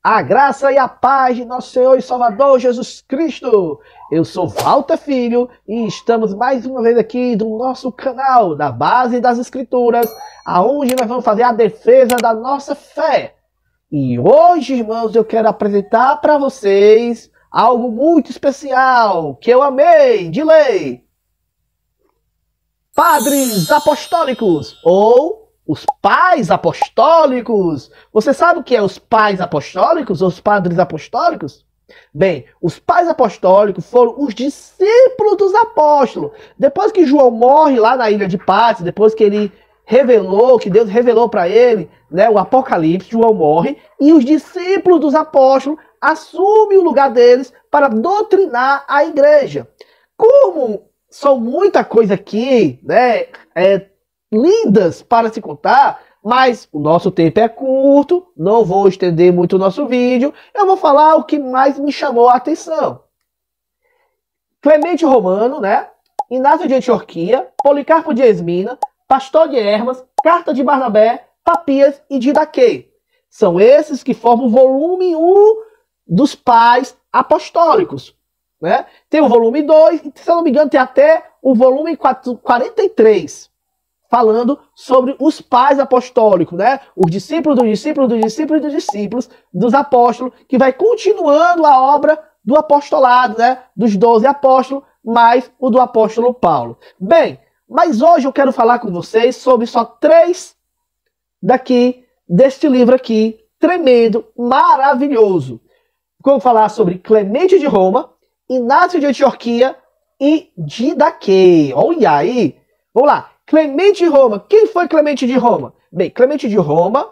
A graça e a paz de nosso Senhor e Salvador Jesus Cristo. Eu sou Walter Filho e estamos mais uma vez aqui no nosso canal da Base das Escrituras, aonde nós vamos fazer a defesa da nossa fé. E hoje, irmãos, eu quero apresentar para vocês algo muito especial que eu amei de lei. Padres apostólicos ou os pais apostólicos. Você sabe o que é os pais apostólicos ou os padres apostólicos? Bem, os pais apostólicos foram os discípulos dos apóstolos. Depois que João morre lá na ilha de Patmos, depois que ele revelou, que Deus revelou para ele, né, o Apocalipse, João morre, e os discípulos dos apóstolos assumem o lugar deles para doutrinar a igreja. Como são muita coisa aqui, né, lindas para se contar, mas o nosso tempo é curto, não vou estender muito o nosso vídeo, eu vou falar o que mais me chamou a atenção. Clemente Romano, né? Inácio de Antioquia, Policarpo de Esmina, Pastor de Hermas, Carta de Barnabé, Papias e Didaquê. São esses que formam o volume 1 dos pais apostólicos. Né? Tem o volume 2, se eu não me engano tem até o volume 43. Falando sobre os pais apostólicos, né? Os discípulos dos discípulos dos discípulos dos discípulos dos apóstolos, que vai continuando a obra do apostolado, né? Dos 12 apóstolos, mais o do apóstolo Paulo. Bem, mas hoje eu quero falar com vocês sobre só 3 deste livro aqui, tremendo, maravilhoso. Vou falar sobre Clemente de Roma, Inácio de Antioquia e Didaquê. Olha aí, vamos lá. Clemente de Roma. Quem foi Clemente de Roma? Bem, Clemente de Roma,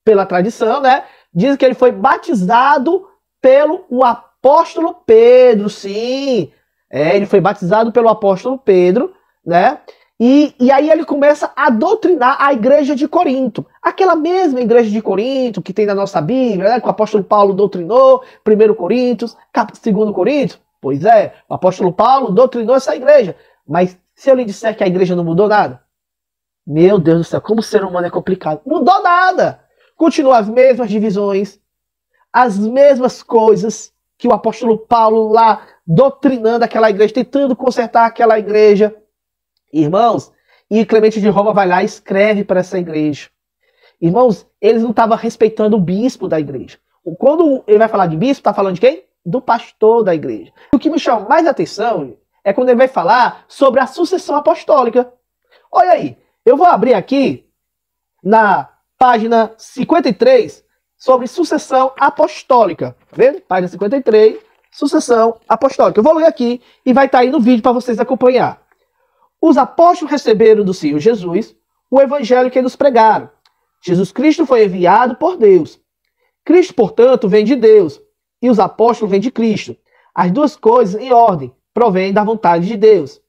pela tradição, né? Diz que ele foi batizado pelo apóstolo Pedro, sim. Ele foi batizado pelo apóstolo Pedro, né? E aí ele começa a doutrinar a igreja de Corinto. Aquela mesma igreja de Corinto que tem na nossa Bíblia, né? Que o apóstolo Paulo doutrinou, 1 Coríntios, 2 Coríntios. Pois é, o apóstolo Paulo doutrinou essa igreja. Mas se eu lhe disser que a igreja não mudou nada? Meu Deus do céu, como o ser humano é complicado. Mudou nada. Continuam as mesmas divisões, as mesmas coisas que o apóstolo Paulo lá doutrinando aquela igreja, tentando consertar aquela igreja. Irmãos, e Clemente de Roma vai lá e escreve para essa igreja. Irmãos, eles não estavam respeitando o bispo da igreja. Quando ele vai falar de bispo, está falando de quem? Do pastor da igreja. O que me chama mais atenção é quando ele vai falar sobre a sucessão apostólica. Olha aí, eu vou abrir aqui na página 53 sobre sucessão apostólica. Tá vendo? Página 53, sucessão apostólica. Eu vou ler aqui e vai estar aí no vídeo para vocês acompanhar. Os apóstolos receberam do Senhor Jesus o evangelho que eles pregaram. Jesus Cristo foi enviado por Deus. Cristo, portanto, vem de Deus e os apóstolos vêm de Cristo. As duas coisas em ordem provém da vontade de Deus.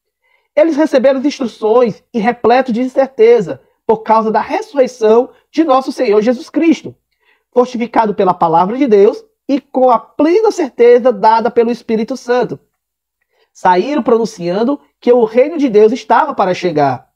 Eles receberam as instruções e repletos de certeza por causa da ressurreição de nosso Senhor Jesus Cristo, fortificado pela palavra de Deus e com a plena certeza dada pelo Espírito Santo. Saíram pronunciando que o reino de Deus estava para chegar.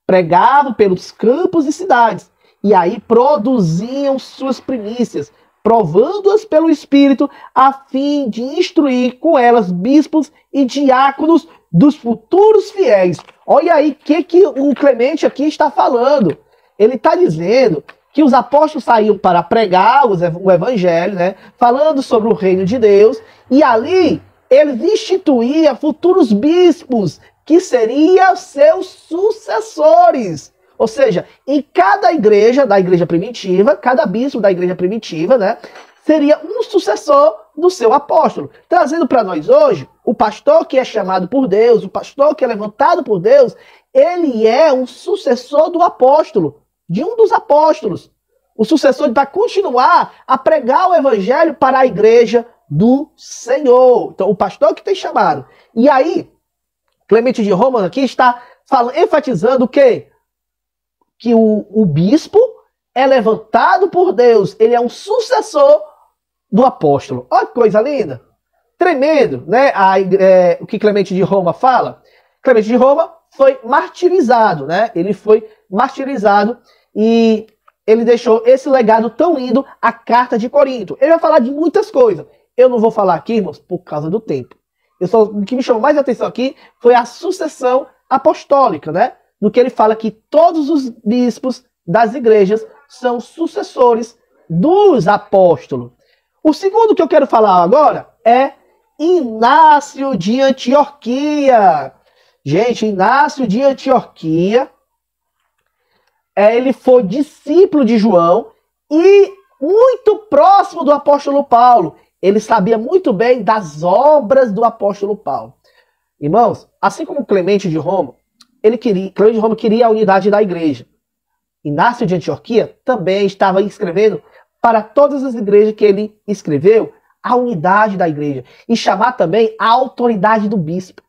Pregavam pelos campos e cidades e aí produziam suas primícias, provando-as pelo Espírito, a fim de instruir com elas bispos e diáconos dos futuros fiéis. Olha aí o que o Clemente aqui está falando. Ele está dizendo que os apóstolos saíram para pregar o evangelho, né, falando sobre o reino de Deus, e ali eles instituíam futuros bispos, que seriam seus sucessores. Ou seja, em cada igreja, da igreja primitiva, cada bispo da igreja primitiva, né, seria um sucessor do seu apóstolo. Trazendo para nós hoje, o pastor que é chamado por Deus, o pastor que é levantado por Deus, ele é um sucessor do apóstolo, de um dos apóstolos. O sucessor vai continuar a pregar o evangelho para a igreja do Senhor. Então, o pastor que tem chamado. E aí, Clemente de Roma aqui está enfatizando o quê? Que o bispo é levantado por Deus. Ele é um sucessor do apóstolo. Olha que coisa linda. Tremendo, né? O que Clemente de Roma fala. Clemente de Roma foi martirizado, né? Ele foi martirizado e ele deixou esse legado tão lindo, a Carta de Corinto. Ele vai falar de muitas coisas. Eu não vou falar aqui, irmãos, por causa do tempo. O que me chamou mais atenção aqui foi a sucessão apostólica, né? Do que ele fala que todos os bispos das igrejas são sucessores dos apóstolos. O segundo que eu quero falar agora é Inácio de Antioquia. Gente, Inácio de Antioquia, ele foi discípulo de João e muito próximo do apóstolo Paulo. Ele sabia muito bem das obras do apóstolo Paulo. Irmãos, assim como Clemente de Roma, Clemente de Roma queria a unidade da igreja. Inácio de Antioquia também estava escrevendo para todas as igrejas que ele escreveu a unidade da igreja e chamar também a autoridade do bispo.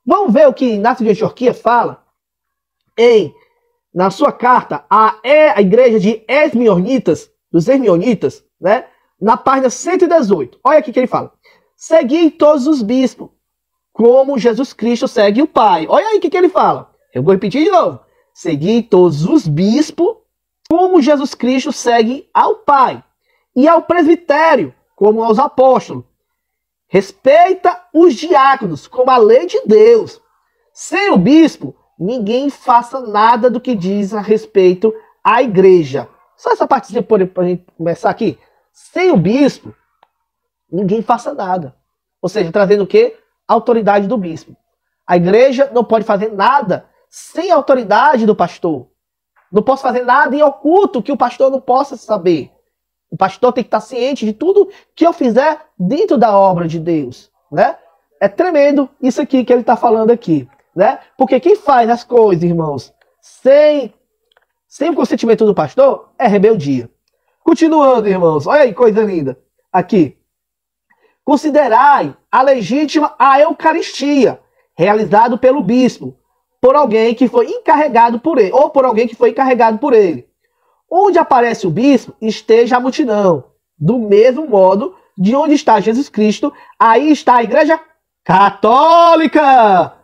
Vamos ver o que Inácio de Antioquia fala na sua carta à igreja de dos Esmionitas, né? Na página 118. Olha aqui que ele fala. Segui todos os bispos, como Jesus Cristo segue o Pai. Olha aí o que ele fala. Eu vou repetir de novo. Segui todos os bispos, como Jesus Cristo segue ao Pai. E ao presbitério, como aos apóstolos. Respeita os diáconos, como a lei de Deus. Sem o bispo, ninguém faça nada do que diz a respeito à igreja. Só essa partezinha para a gente começar aqui. Sem o bispo, ninguém faça nada. Ou seja, trazendo o quê? A autoridade do bispo. A igreja não pode fazer nada sem a autoridade do pastor. Não posso fazer nada em oculto que o pastor não possa saber. O pastor tem que estar ciente de tudo que eu fizer dentro da obra de Deus, né? É tremendo isso aqui que ele está falando aqui, né? Porque quem faz as coisas, irmãos, sem o consentimento do pastor, é rebeldia. Continuando, irmãos, olha aí, coisa linda. Aqui. Considerai a legítima a Eucaristia, realizado pelo bispo, por alguém que foi encarregado por ele, ou por alguém que foi encarregado por ele. Onde aparece o bispo, esteja a multidão. Do mesmo modo, de onde está Jesus Cristo, aí está a igreja católica.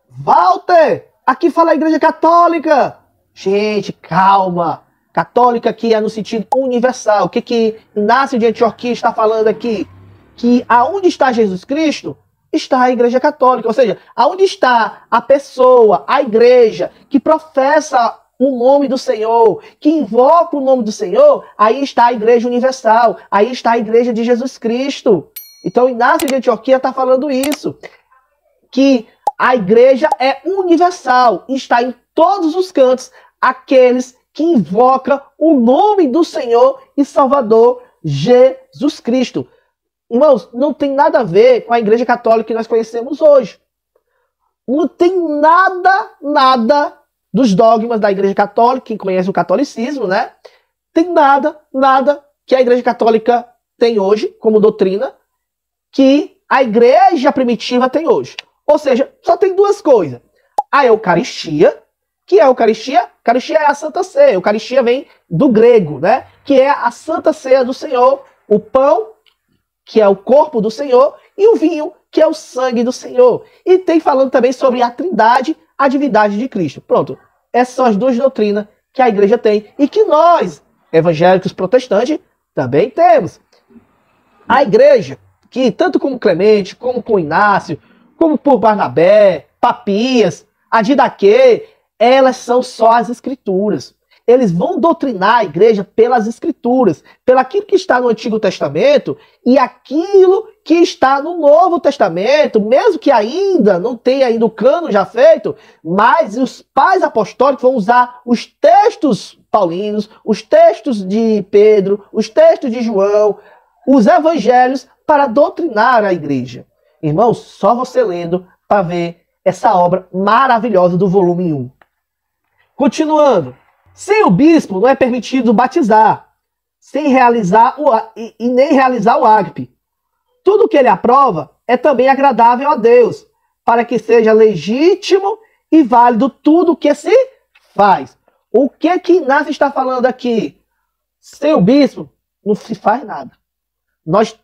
Walter, aqui fala a igreja católica. Gente, calma. Católica aqui é no sentido universal. O que Inácio de Antioquia está falando aqui? Que aonde está Jesus Cristo, está a igreja católica. Ou seja, aonde está a pessoa, a igreja, que professa o nome do Senhor, que invoca o nome do Senhor, aí está a igreja universal, aí está a igreja de Jesus Cristo. Então Inácio de Antioquia está falando isso, que a igreja é universal, está em todos os cantos, aqueles que invocam o nome do Senhor e Salvador Jesus Cristo. Irmãos, não tem nada a ver com a igreja católica que nós conhecemos hoje. Não tem nada dos dogmas da igreja católica, quem conhece o catolicismo, né? Tem nada que a igreja católica tem hoje, como doutrina, que a igreja primitiva tem hoje. Ou seja, só tem duas coisas. A Eucaristia, que é a Eucaristia? A Eucaristia é a Santa Ceia. A Eucaristia vem do grego, né? Que é a Santa Ceia do Senhor. O pão, que é o corpo do Senhor, e o vinho, que é o sangue do Senhor. E tem falando também sobre a Trindade, a divindade de Cristo. Pronto. Essas são as duas doutrinas que a igreja tem e que nós, evangélicos protestantes, também temos. A igreja, que tanto como Clemente, como com Inácio, como por Barnabé, Papias, a Didaquê, elas são só as escrituras. Eles vão doutrinar a igreja pelas escrituras, pelo aquilo que está no Antigo Testamento e aquilo que está no Novo Testamento, mesmo que ainda não tenha ainda o cano já feito, mas os pais apostólicos vão usar os textos paulinos, os textos de Pedro, os textos de João, os evangelhos para doutrinar a igreja. Irmãos, só você lendo para ver essa obra maravilhosa do volume 1. Continuando. Sem o bispo não é permitido batizar, sem realizar e nem realizar o ágape. Tudo que ele aprova é também agradável a Deus, para que seja legítimo e válido tudo o que se faz. O que Inácio está falando aqui? Sem o bispo não se faz nada. Nós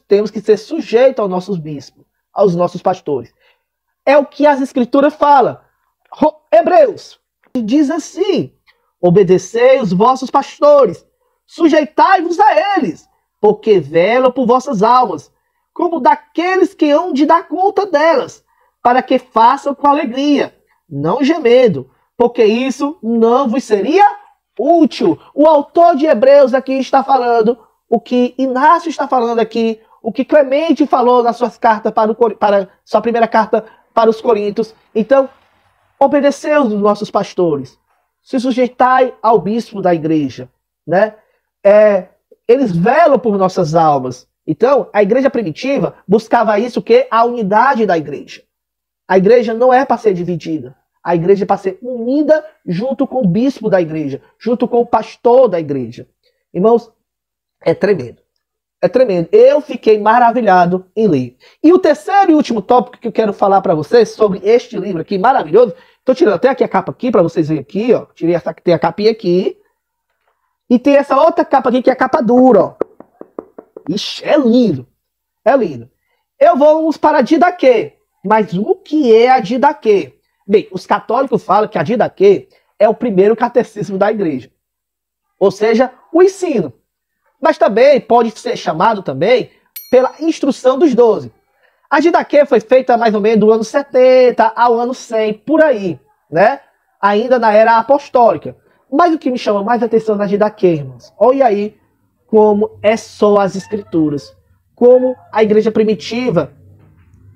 temos que ser sujeitos aos nossos bispos, aos nossos pastores. É o que as escrituras falam. Hebreus diz assim: Obedecei os vossos pastores, sujeitai-vos a eles, porque velam por vossas almas, como daqueles que hão de dar conta delas, para que façam com alegria, não gemendo, porque isso não vos seria útil. O autor de Hebreus aqui está falando o que Inácio está falando aqui, o que Clemente falou nas suas cartas para sua primeira carta para os Coríntios. Então, obedecei os nossos pastores, se sujeitai ao bispo da igreja, né? Eles velam por nossas almas. Então, a igreja primitiva buscava isso, que a unidade da igreja. A igreja não é para ser dividida. A igreja é para ser unida junto com o bispo da igreja, junto com o pastor da igreja. Irmãos, é tremendo. É tremendo. Eu fiquei maravilhado em ler. E o terceiro e último tópico que eu quero falar para vocês sobre este livro aqui, maravilhoso. Estou tirando até aqui a capa aqui, para vocês verem aqui, ó. Tirei essa, tem a capinha aqui. E tem essa outra capa aqui, que é a capa dura, ó. Ixi, é lindo. É lindo. Vamos para a Didaquê. Mas o que é a Didaquê? Bem, os católicos falam que a Didaquê é o primeiro catecismo da igreja. Ou seja, o ensino. Mas também pode ser chamado também pela instrução dos 12. A Didaquê foi feita mais ou menos do ano 70 ao ano 100, por aí, né? Ainda na era apostólica. Mas o que me chama mais atenção na Didaquê, irmãos, olha aí como é só as escrituras. Como a igreja primitiva,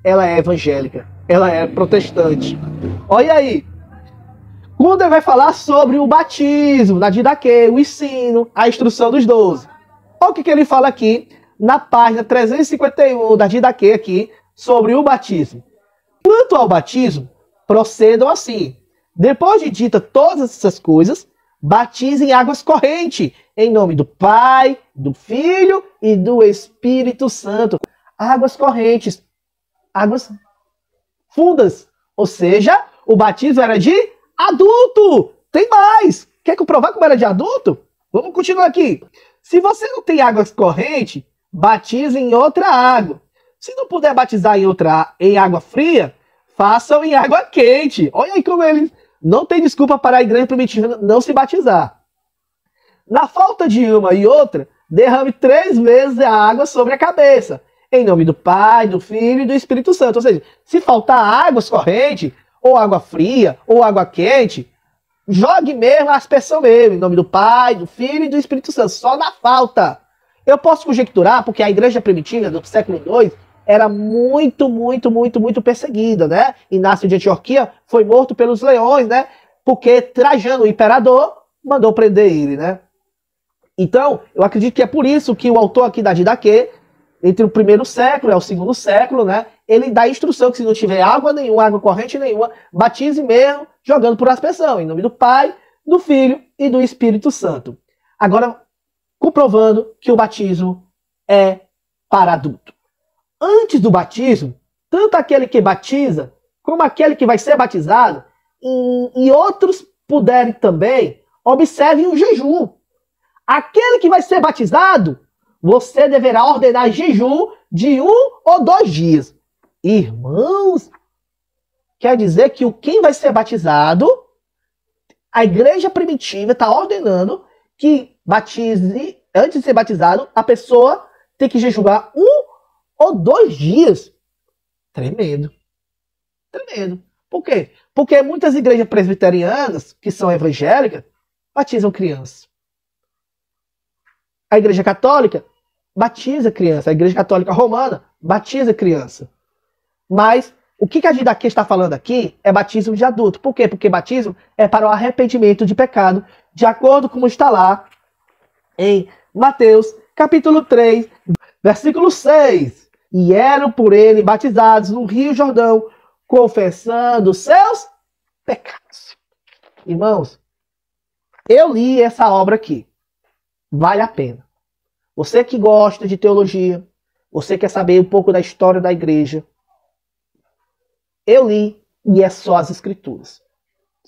ela é evangélica, ela é protestante. Olha aí. Quando ele vai falar sobre o batismo, na Didaquê, o ensino, a instrução dos 12. Olha o que ele fala aqui, na página 351 da Didaquê aqui, sobre o batismo. Quanto ao batismo, procedam assim. Depois de dita todas essas coisas, batizem águas correntes, em nome do Pai, do Filho e do Espírito Santo. Águas correntes, águas fundas. Ou seja, o batismo era de adulto. Tem mais. Quer comprovar como era de adulto? Vamos continuar aqui. Se você não tem águas correntes, batize em outra água. Se não puder batizar em água fria, façam em água quente. Olha aí como eles não tem desculpa para a igreja primitiva não se batizar. Na falta de uma e outra, derrame 3 vezes a água sobre a cabeça, em nome do Pai, do Filho e do Espírito Santo. Ou seja, se faltar águas correntes, ou água fria, ou água quente, jogue mesmo a aspersão mesmo, em nome do Pai, do Filho e do Espírito Santo, só na falta. Eu posso conjecturar, porque a igreja primitiva do século II era muito perseguida, né? Inácio de Antioquia foi morto pelos leões, né? Porque Trajano, o imperador, mandou prender ele, né? Então, eu acredito que é por isso que o autor aqui da Didaquê, entre o primeiro século e o segundo século, né? Ele dá a instrução que se não tiver água nenhuma, água corrente nenhuma, batize mesmo, jogando por aspersão, em nome do Pai, do Filho e do Espírito Santo. Agora, comprovando que o batismo é para adulto. Antes do batismo, tanto aquele que batiza, como aquele que vai ser batizado, e outros puderem também, observem o jejum. Aquele que vai ser batizado, você deverá ordenar jejum de 1 ou 2 dias. Irmãos, quer dizer que quem vai ser batizado, a igreja primitiva está ordenando que batize, antes de ser batizado, a pessoa tem que jejuar 1 ou 2 dias. Tremendo. Tremendo. Por quê? Porque muitas igrejas presbiterianas, que são evangélicas, batizam crianças. A igreja católica batiza criança. A igreja católica romana batiza criança. Mas o que a Didaquê está falando aqui é batismo de adulto. Por quê? Porque batismo é para o arrependimento de pecado, de acordo com está lá em Mateus, capítulo 3, versículo 6. E eram por ele batizados no Rio Jordão, confessando seus pecados. Irmãos, eu li essa obra aqui. Vale a pena. Você que gosta de teologia, você quer saber um pouco da história da igreja, eu li e é só as escrituras.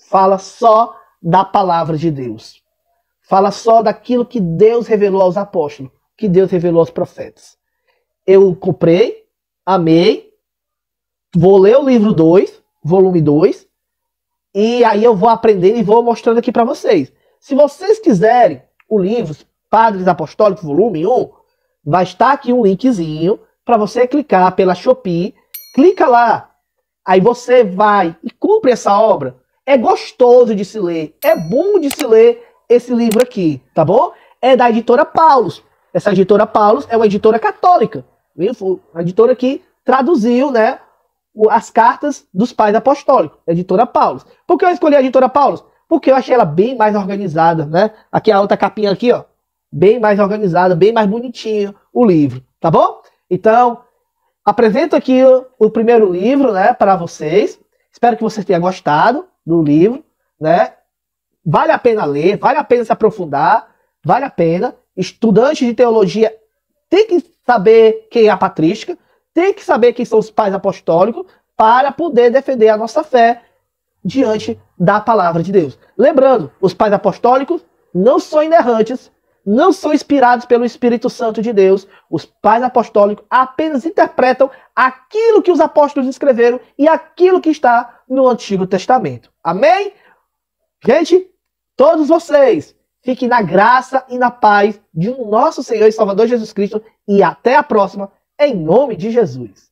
Fala só da palavra de Deus. Fala só daquilo que Deus revelou aos apóstolos, que Deus revelou aos profetas. Eu comprei, amei, vou ler o livro 2, volume 2, e aí eu vou aprendendo e vou mostrando aqui para vocês. Se vocês quiserem o livro Padres Apostólicos, volume 1, vai estar aqui um linkzinho para você clicar pela Shopee. Clica lá. Aí você vai e compre essa obra. É gostoso de se ler. É bom de se ler esse livro aqui, tá bom? É da editora Paulus. Essa editora Paulus é uma editora católica. Viu? Foi a editora que traduziu, né, as cartas dos pais apostólicos. Editora Paulus. Por que eu escolhi a editora Paulus? Porque eu achei ela bem mais organizada, né? Aqui a outra capinha aqui, ó. Bem mais organizada, bem mais bonitinho o livro, tá bom? Então, apresento aqui o primeiro livro, né, para vocês. Espero que vocês tenham gostado do livro, né? Vale a pena ler, vale a pena se aprofundar, vale a pena. Estudante de teologia tem que saber quem é a patrística, tem que saber quem são os pais apostólicos para poder defender a nossa fé diante da palavra de Deus. Lembrando, os pais apostólicos não são inerrantes, não são inspirados pelo Espírito Santo de Deus. Os pais apostólicos apenas interpretam aquilo que os apóstolos escreveram e aquilo que está no Antigo Testamento. Amém? Gente, todos vocês, fiquem na graça e na paz de nosso Senhor e Salvador Jesus Cristo e até a próxima, em nome de Jesus.